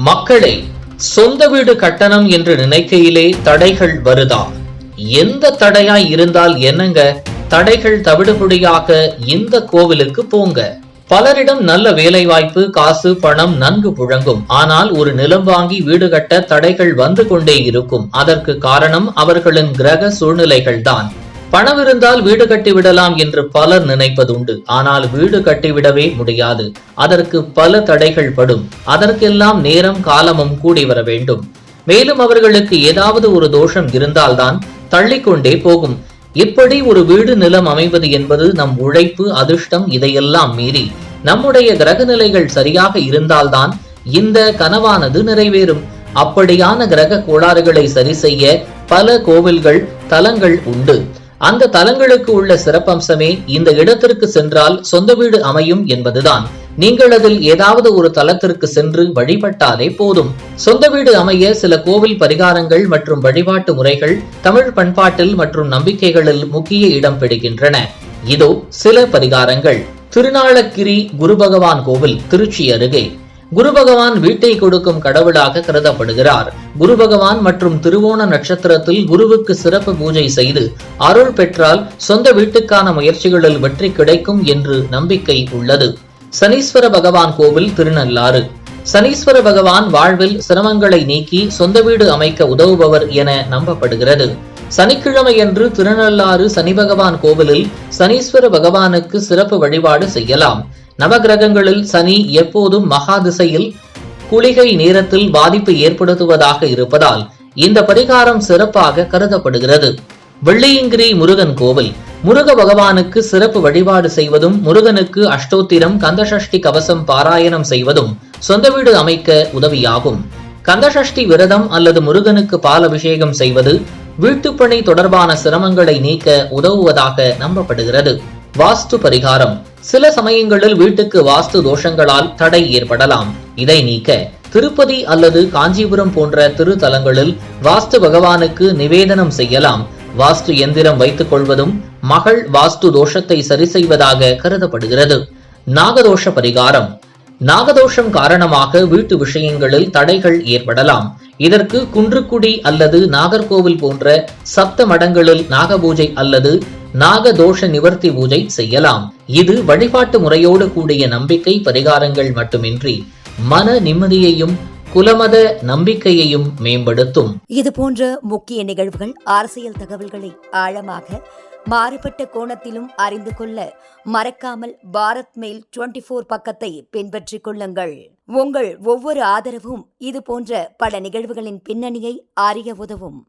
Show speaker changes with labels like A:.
A: மக்களே, சொந்த வீடு கட்டணம் என்று நினைக்கையிலே தடைகள் வருதா? எந்த தடையாய் இருந்தால் என்னங்க, தடைகள் தவிடுபடியாக இந்த கோவிலுக்கு போங்க. பலரிடம் நல்ல வேலைவாய்ப்பு, காசு, பணம் நன்கு புழங்கும். ஆனால் ஒரு நிலம் வாங்கி வீடு கட்ட தடைகள் வந்து கொண்டே இருக்கும். அதற்கு காரணம் அவர்களின் கிரக சூழ்நிலைகள்தான். பணம் இருந்தால் வீடு கட்டிவிடலாம் என்று பலர் நினைப்பதுண்டு. ஆனால் வீடு கட்டிவிடவே முடியாது. அதற்கு பல தடைகள் படும். அதற்கெல்லாம் நேரம் காலமும் கூடி வர வேண்டும். மேலும் அவர்களுக்கு ஏதாவது ஒரு தோஷம் இருந்தால்தான் தள்ளிக்கொண்டே போகும். இப்படி ஒரு வீடு நிலம் அமைவது என்பது நம் உழைப்பு, அதிர்ஷ்டம் இதையெல்லாம் மீறி நம்முடைய கிரக நிலைகள் சரியாக இருந்தால்தான் இந்த கனவானது நிறைவேறும். அப்படியான கிரக கோளாறுகளை சரி செய்ய பல கோவில்கள், தலங்கள் உண்டு. அந்த தலங்களுக்கு உள்ள சிறப்பம்சமே இந்த இடத்திற்கு சென்றால் சொந்த வீடு அமையும் என்பதுதான். நீங்கள் அதில் ஏதாவது ஒரு தலத்திற்கு சென்று வழிபட்டாலே போதும். சொந்த வீடு அமைய சில கோவில் பரிகாரங்கள் மற்றும் வழிபாட்டு முறைகள் தமிழ் பண்பாட்டில் மற்றும் நம்பிக்கைகளில் முக்கிய இடம் பிடிக்கின்றன. இதோ சில பரிகாரங்கள். திருநாளக்கிரி குரு பகவான் கோவில், திருச்சி அருகே. குரு பகவான் வீட்டை கொடுக்கும் கடவுளாக கருதப்படுகிறார். குரு பகவான் மற்றும் திருவோண நட்சத்திரத்தில் குருவுக்கு சிறப்பு பூஜை செய்து அருள் பெற்றால் சொந்த வீட்டுக்கான முயற்சிகளில் வெற்றி கிடைக்கும் என்று நம்பிக்கை உள்ளது. சனீஸ்வர பகவான் கோவில், திருநள்ளாறு. சனீஸ்வர பகவான் வாழ்வில் சிரமங்களை நீக்கி சொந்த வீடு அமைக்க உதவுபவர் என நம்பப்படுகிறது. சனிக்கிழமையன்று திருநள்ளாறு சனி பகவான் கோவிலில் சனீஸ்வர பகவானுக்கு சிறப்பு வழிபாடு செய்யலாம். நவகிரகங்களில் சனி எப்போதும் மகா திசையில் குளிகை நேரத்தில் பாதிப்பு ஏற்படுத்துவதாக இருப்பதால் இந்த பரிகாரம் சிறப்பாக கருதப்படுகிறது. வெள்ளியங்கிரி முருகன் கோவில். முருக பகவானுக்கு சிறப்பு வழிபாடு செய்வதும், முருகனுக்கு அஷ்டோத்திரம், கந்தசஷ்டி கவசம் பாராயணம் செய்வதும் சொந்த வீடு அமைக்க உதவியாகும். கந்தசஷ்டி விரதம் அல்லது முருகனுக்கு பால் அபிஷேகம் செய்வது வீட்டுப்பணி தொடர்பான சிரமங்களை நீக்க உதவுவதாக நம்பப்படுகிறது. வாஸ்து பரிகாரம். சில சமயங்களில் வீட்டுக்கு வாஸ்து தோஷங்களால் தடை ஏற்படலாம். இதை நீக்க திருப்பதி அல்லது காஞ்சிபுரம் போன்ற திருத்தலங்களில் வாஸ்து பகவானுக்கு நிவேதனம் செய்யலாம். வாஸ்து எந்திரம் வைத்துக் கொள்வதும் மகள் வாஸ்து தோஷத்தை சரி செய்வதாக கருதப்படுகிறது. நாகதோஷ பரிகாரம். நாகதோஷம் காரணமாக வீட்டு விஷயங்களில் தடைகள் ஏற்படலாம். இதற்கு குன்றுக்குடி அல்லது நாகர்கோவில் போன்ற சப்த மடங்களில் நாகபூஜை அல்லது நாகதோஷ நிவர்த்தி பூஜை செய்யலாம். இது வழிபாட்டு முறையோடு கூடிய நம்பிக்கை பரிகாரங்கள் மட்டுமின்றி மன நிம்மதியையும் குலமத நம்பிக்கையையும் மேம்படுத்தும்.
B: இது போன்ற முக்கிய நிகழ்வுகள், அரசியல் தகவல்களை ஆழமாக மாறுபட்ட கோணத்திலும் அறிந்து கொள்ள மறக்காமல் பாரத் மெயில் 24 பக்கத்தை பின்பற்றிக் கொள்ளுங்கள். உங்கள் ஒவ்வொரு ஆதரவும் இது போன்ற பல நிகழ்வுகளின் பின்னணியை அறிய உதவும்.